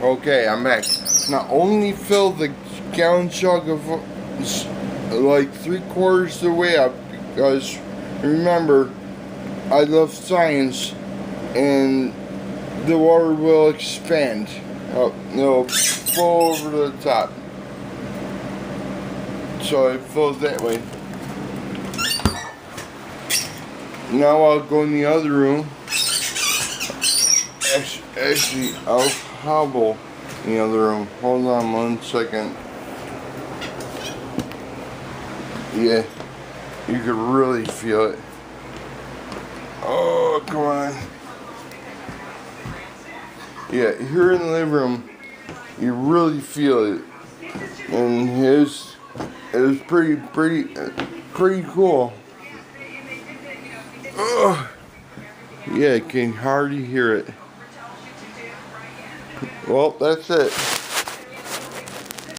Okay, I'm back. Now only fill the gallon jug of like 3/4 of the way up, because remember, I love science and the water will expand. It'll flow over the top. So it flows that way. Now I'll go in the other room. Actually, I'll hobble in the other room. Hold on 1 second. Yeah, you could really feel it. Oh, come on. Yeah, here in the living room, you really feel it. And it was pretty cool. Ugh. Yeah, I can hardly hear it. Well, that's it.